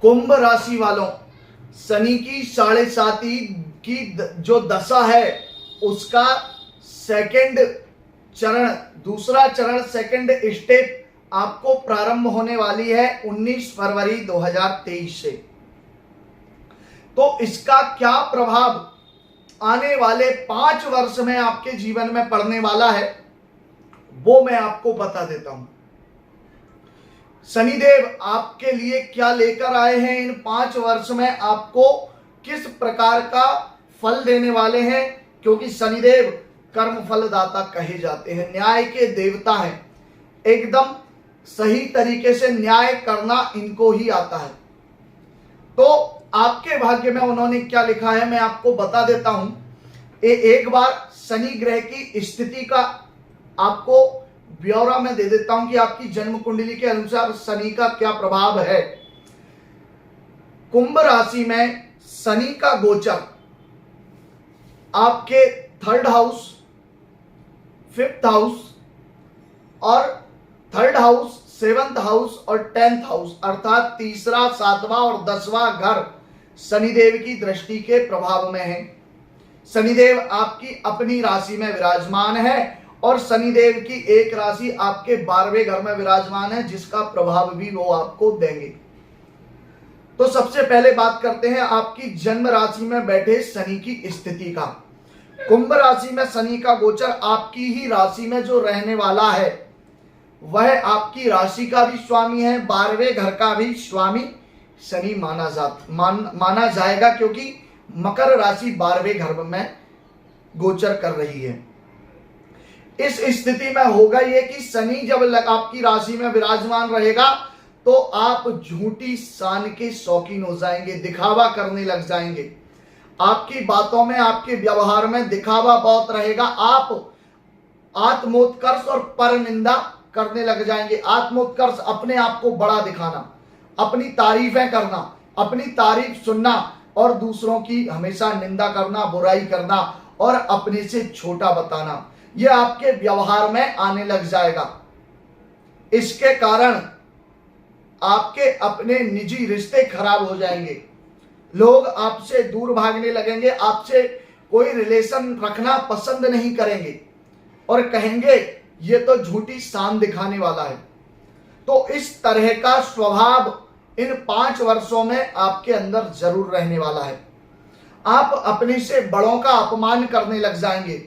कुंभ राशि वालों, शनि की 7.5 की जो दशा है उसका सेकंड चरण, दूसरा चरण, सेकंड स्टेप आपको प्रारंभ होने वाली है 19 फरवरी 2023 से। तो इसका क्या प्रभाव आने वाले 5 वर्ष में आपके जीवन में पड़ने वाला है वो मैं आपको बता देता हूं। शनिदेव आपके लिए क्या लेकर आए हैं इन 5 वर्ष में, आपको किस प्रकार का फल देने वाले हैं, क्योंकि शनिदेव कर्म फलदाता कहे जाते हैं, न्याय के देवता हैं। एकदम सही तरीके से न्याय करना इनको ही आता है। तो आपके भाग्य में उन्होंने क्या लिखा है मैं आपको बता देता हूं। एक बार शनि ग्रह की स्थिति का आपको ब्यौरा में दे देता हूं कि आपकी जन्म कुंडली के अनुसार शनि का क्या प्रभाव है। कुंभ राशि में शनि का गोचर आपके 3rd हाउस, 5th हाउस और 3rd हाउस, 7th हाउस और 10th हाउस अर्थात तीसरा, 7वां और 10वां घर शनिदेव की दृष्टि के प्रभाव में है। शनिदेव आपकी अपनी राशि में विराजमान है और शनिदेव की एक राशि आपके 12वें घर में विराजमान है, जिसका प्रभाव भी वो आपको देंगे। तो सबसे पहले बात करते हैं आपकी जन्म राशि में बैठे शनि की स्थिति का। कुंभ राशि में शनि का गोचर आपकी ही राशि में जो रहने वाला है वह आपकी राशि का भी स्वामी है, 12वें घर का भी स्वामी शनि माना जाएगा, क्योंकि मकर राशि 12वें घर में गोचर कर रही है। इस स्थिति में होगा यह कि शनि जब आपकी राशि में विराजमान रहेगा तो आप झूठी शान के शौकीन हो जाएंगे, दिखावा करने लग जाएंगे। आपकी बातों में, आपके व्यवहार में दिखावा बहुत रहेगा। आप आत्मोत्कर्ष और पर निंदा करने लग जाएंगे। आत्मोत्कर्ष, अपने आप को बड़ा दिखाना, अपनी तारीफें करना, अपनी तारीफ सुनना और दूसरों की हमेशा निंदा करना, बुराई करना और अपने से छोटा बताना, यह आपके व्यवहार में आने लग जाएगा। इसके कारण आपके अपने निजी रिश्ते खराब हो जाएंगे, लोग आपसे दूर भागने लगेंगे, आपसे कोई रिलेशन रखना पसंद नहीं करेंगे और कहेंगे ये तो झूठी शान दिखाने वाला है। तो इस तरह का स्वभाव इन 5 वर्षों में आपके अंदर जरूर रहने वाला है। आप अपने से बड़ों का अपमान करने लग जाएंगे।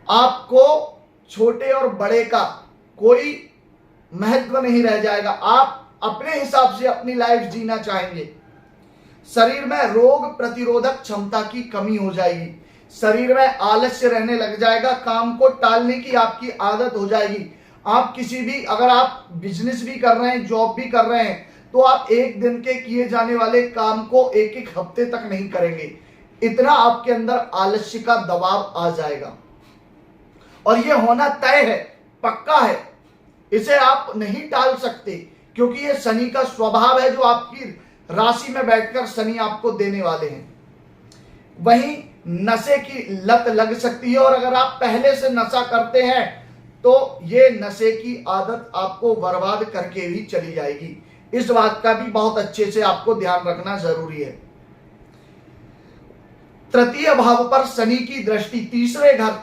आपको छोटे और बड़े का कोई महत्व नहीं रह जाएगा। आप अपने हिसाब से अपनी लाइफ जीना चाहेंगे। शरीर में रोग प्रतिरोधक क्षमता की कमी हो जाएगी। शरीर में आलस्य रहने लग जाएगा। काम को टालने की आपकी आदत हो जाएगी। आप किसी भी, अगर आप बिजनेस भी कर रहे हैं, जॉब भी कर रहे हैं, तो आप एक दिन के किए जाने वाले काम को एक हफ्ते तक नहीं करेंगे। इतना आपके अंदर आलस्य का दबाव आ जाएगा और यह होना तय है, पक्का है। इसे आप नहीं टाल सकते, क्योंकि यह शनि का स्वभाव है जो आपकी राशि में बैठकर शनि आपको देने वाले हैं। वहीं नशे की लत लग सकती है और अगर आप पहले से नशा करते हैं तो ये नशे की आदत आपको बर्बाद करके भी चली जाएगी। इस बात का भी बहुत अच्छे से आपको ध्यान रखना जरूरी है। 3य भाव पर शनि की दृष्टि,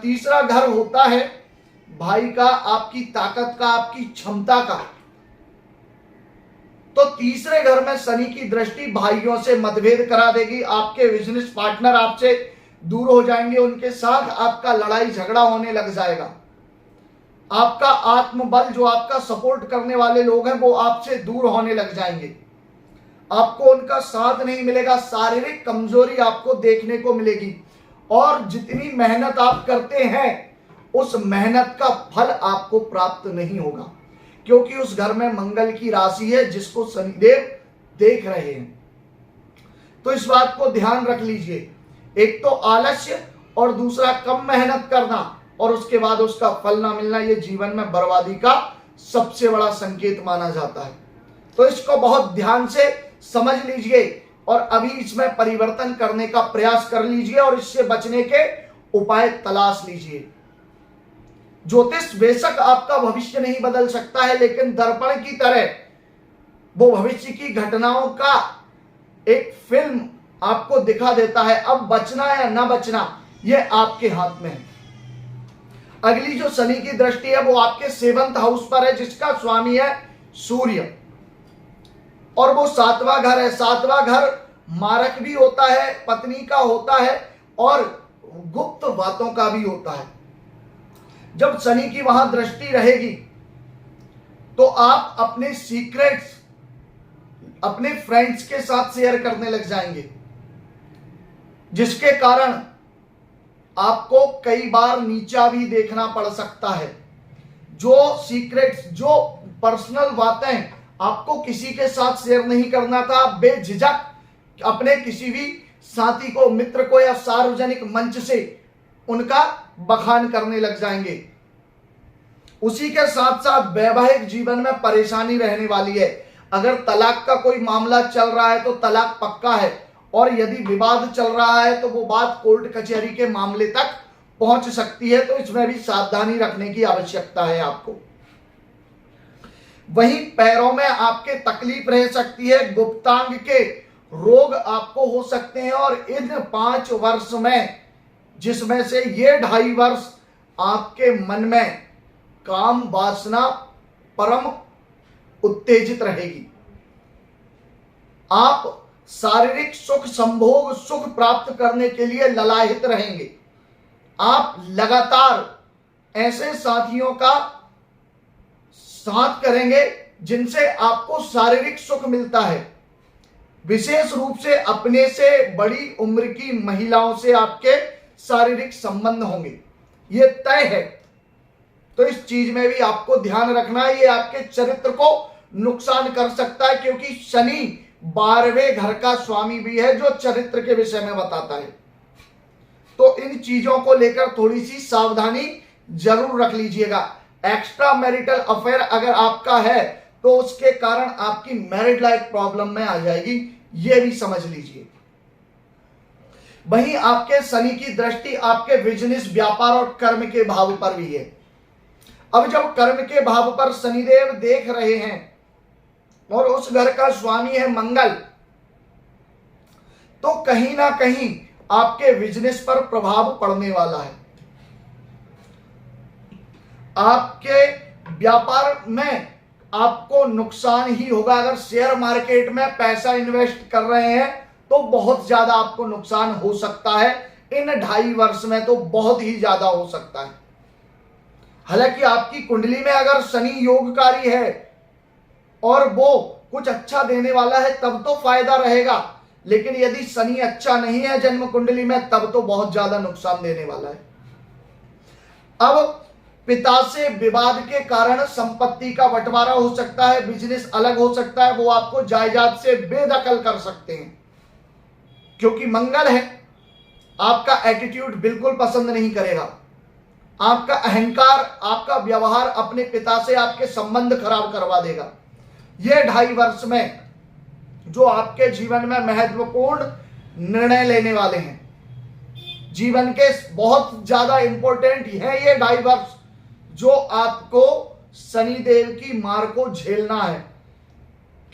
तीसरा घर होता है भाई का, आपकी ताकत का, आपकी क्षमता का। तो तीसरे घर में शनि की दृष्टि भाइयों से मतभेद करा देगी। आपके बिजनेस पार्टनर आपसे दूर हो जाएंगे, उनके साथ आपका लड़ाई झगड़ा होने लग जाएगा। आपका आत्मबल, जो आपका सपोर्ट करने वाले लोग हैं, वो आपसे दूर होने लग जाएंगे। आपको उनका साथ नहीं मिलेगा। शारीरिक कमजोरी आपको देखने को मिलेगी और जितनी मेहनत आप करते हैं उस मेहनत का फल आपको प्राप्त नहीं होगा, क्योंकि उस घर में मंगल की राशि है जिसको शनिदेव देख रहे हैं। तो इस बात को ध्यान रख लीजिए। एक तो आलस्य और दूसरा कम मेहनत करना और उसके बाद उसका फल ना मिलना, यह जीवन में बर्बादी का सबसे बड़ा संकेत माना जाता है। तो इसको बहुत ध्यान से समझ लीजिए और अभी इसमें परिवर्तन करने का प्रयास कर लीजिए और इससे बचने के उपाय तलाश लीजिए। ज्योतिष बेशक आपका भविष्य नहीं बदल सकता है, लेकिन दर्पण की तरह वो भविष्य की घटनाओं का एक फिल्म आपको दिखा देता है। अब बचना या ना बचना ये आपके हाथ में है। अगली जो शनि की दृष्टि है वो आपके 7th हाउस पर है, जिसका स्वामी है सूर्य, और वो 7वां घर है। 7वां घर मारक भी होता है, पत्नी का होता है, और गुप्त बातों का भी होता है। जब शनि की वहां दृष्टि रहेगी तो आप अपने सीक्रेट्स अपने फ्रेंड्स के साथ शेयर करने लग जाएंगे, जिसके कारण आपको कई बार नीचा भी देखना पड़ सकता है। जो सीक्रेट्स, जो पर्सनल बातें आपको किसी के साथ शेयर नहीं करना था, बेझिझक अपने किसी भी साथी को, मित्र को या सार्वजनिक मंच से उनका बखान करने लग जाएंगे। उसी के साथ साथ वैवाहिक जीवन में परेशानी रहने वाली है। अगर तलाक का कोई मामला चल रहा है तो तलाक पक्का है, और यदि विवाद चल रहा है तो वो बात कोर्ट कचहरी के मामले तक पहुंच सकती है। तो इसमें भी सावधानी रखने की आवश्यकता है आपको। वहीं पैरों में आपके तकलीफ रह सकती है, गुप्तांग के रोग आपको हो सकते हैं, और इन 5 वर्ष में, जिसमें से ये 2.5 वर्ष आपके मन में काम वासना परम उत्तेजित रहेगी। आप शारीरिक सुख, संभोग सुख प्राप्त करने के लिए ललायित रहेंगे। आप लगातार ऐसे साथियों का साथ करेंगे जिनसे आपको शारीरिक सुख मिलता है। विशेष रूप से अपने से बड़ी उम्र की महिलाओं से आपके शारीरिक संबंध होंगे, ये तय है। तो इस चीज में भी आपको ध्यान रखना है, ये आपके चरित्र को नुकसान कर सकता है, क्योंकि शनि 12वें घर का स्वामी भी है, जो चरित्र के विषय में बताता है। तो इन चीजों को लेकर थोड़ी सी सावधानी जरूर रख लीजिएगा। एक्स्ट्रा मैरिटल अफेयर अगर आपका है तो उसके कारण आपकी मैरिड लाइफ प्रॉब्लम में आ जाएगी, ये भी समझ लीजिए। वहीं आपके शनि की दृष्टि आपके बिजनेस, व्यापार और कर्म के भाव पर भी है। अब जब कर्म के भाव पर शनिदेव देख रहे हैं और उस घर का स्वामी है मंगल, तो कहीं ना कहीं आपके बिजनेस पर प्रभाव पड़ने वाला है। आपके व्यापार में आपको नुकसान ही होगा। अगर शेयर मार्केट में पैसा इन्वेस्ट कर रहे हैं तो बहुत ज्यादा आपको नुकसान हो सकता है। इन 2.5 वर्ष में तो बहुत ही ज्यादा हो सकता है। हालांकि आपकी कुंडली में अगर शनि योगकारी है और वो कुछ अच्छा देने वाला है तब तो फायदा रहेगा, लेकिन यदि शनि अच्छा नहीं है जन्म कुंडली में तब तो बहुत ज्यादा नुकसान देने वाला है। अब पिता से विवाद के कारण संपत्ति का बंटवारा हो सकता है, बिजनेस अलग हो सकता है, वो आपको जायदाद से बेदखल कर सकते हैं। क्योंकि मंगल है, आपका एटीट्यूड बिल्कुल पसंद नहीं करेगा। आपका अहंकार, आपका व्यवहार अपने पिता से आपके संबंध खराब करवा देगा। यह 2.5 वर्ष में जो आपके जीवन में महत्वपूर्ण निर्णय लेने वाले हैं, जीवन के बहुत ज्यादा इंपॉर्टेंट है ये 2.5 वर्ष, जो आपको शनिदेव की मार को झेलना है।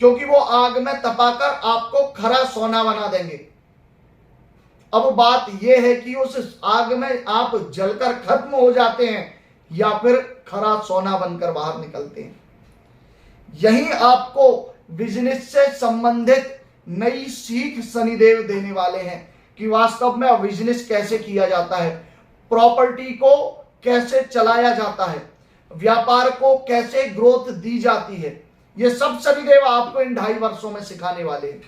क्योंकि वो आग में तपाकर आपको खरा सोना बना देंगे। अब बात यह है कि उस आग में आप जलकर खत्म हो जाते हैं या फिर खरा सोना बनकर बाहर निकलते हैं। यही आपको बिजनेस से संबंधित नई सीख शनिदेव देने वाले हैं कि वास्तव में बिजनेस कैसे किया जाता है, प्रॉपर्टी को कैसे चलाया जाता है, व्यापार को कैसे ग्रोथ दी जाती है। ये सब शनिदेव आपको इन 2.5 वर्षों में सिखाने वाले हैं।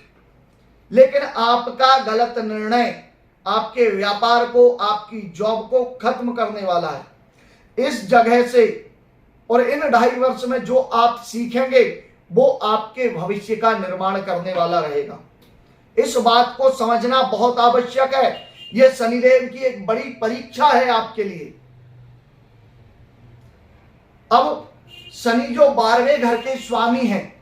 लेकिन आपका गलत निर्णय आपके व्यापार को, आपकी जॉब को खत्म करने वाला है। इस जगह से और इन 2.5 वर्ष में जो आप सीखेंगे वो आपके भविष्य का निर्माण करने वाला रहेगा। इस बात को समझना बहुत आवश्यक है। यह शनिदेव की एक बड़ी परीक्षा है आपके लिए। अब शनि जो 12वें घर के स्वामी हैं,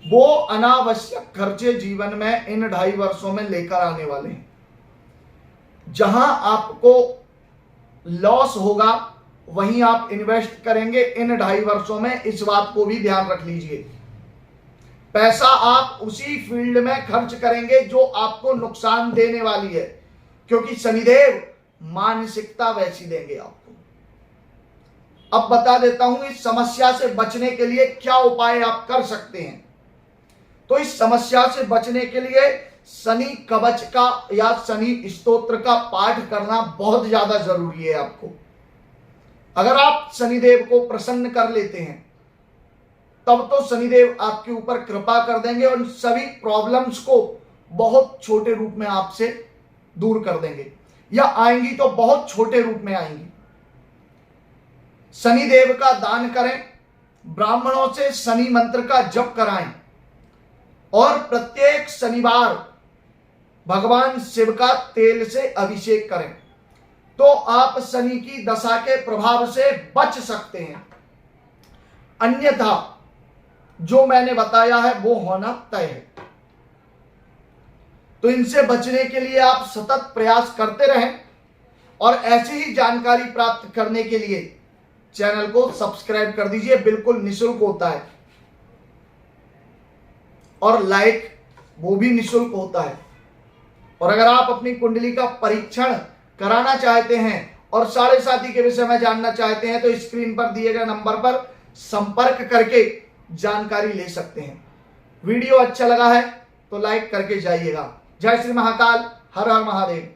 वो अनावश्यक खर्चे जीवन में इन 2.5 वर्षों में लेकर आने वाले हैं। जहां आपको लॉस होगा वहीं आप इन्वेस्ट करेंगे इन 2.5 वर्षों में। इस बात को भी ध्यान रख लीजिए। पैसा आप उसी फील्ड में खर्च करेंगे जो आपको नुकसान देने वाली है, क्योंकि शनिदेव मानसिकता वैसी देंगे आपको। अब बता देता हूं इस समस्या से बचने के लिए क्या उपाय आप कर सकते हैं। तो इस समस्या से बचने के लिए शनि कवच का या शनि स्तोत्र का पाठ करना बहुत ज्यादा जरूरी है आपको। अगर आप शनिदेव को प्रसन्न कर लेते हैं तब तो शनिदेव आपके ऊपर कृपा कर देंगे और सभी प्रॉब्लम्स को बहुत छोटे रूप में आपसे दूर कर देंगे, या आएंगी तो बहुत छोटे रूप में आएंगी। शनिदेव का दान करें, ब्राह्मणों से शनि मंत्र का जप कराएं और प्रत्येक शनिवार भगवान शिव का तेल से अभिषेक करें, तो आप शनि की दशा के प्रभाव से बच सकते हैं। अन्यथा जो मैंने बताया है वो होना तय है। तो इनसे बचने के लिए आप सतत प्रयास करते रहें और ऐसी ही जानकारी प्राप्त करने के लिए चैनल को सब्सक्राइब कर दीजिए, बिल्कुल निःशुल्क होता है, और लाइक वो भी निःशुल्क होता है। और अगर आप अपनी कुंडली का परीक्षण कराना चाहते हैं और साढ़े साथी के विषय में जानना चाहते हैं तो स्क्रीन पर दिए गए नंबर पर संपर्क करके जानकारी ले सकते हैं। वीडियो अच्छा लगा है तो लाइक करके जाइएगा। जय श्री महाकाल, हर हर महादेव।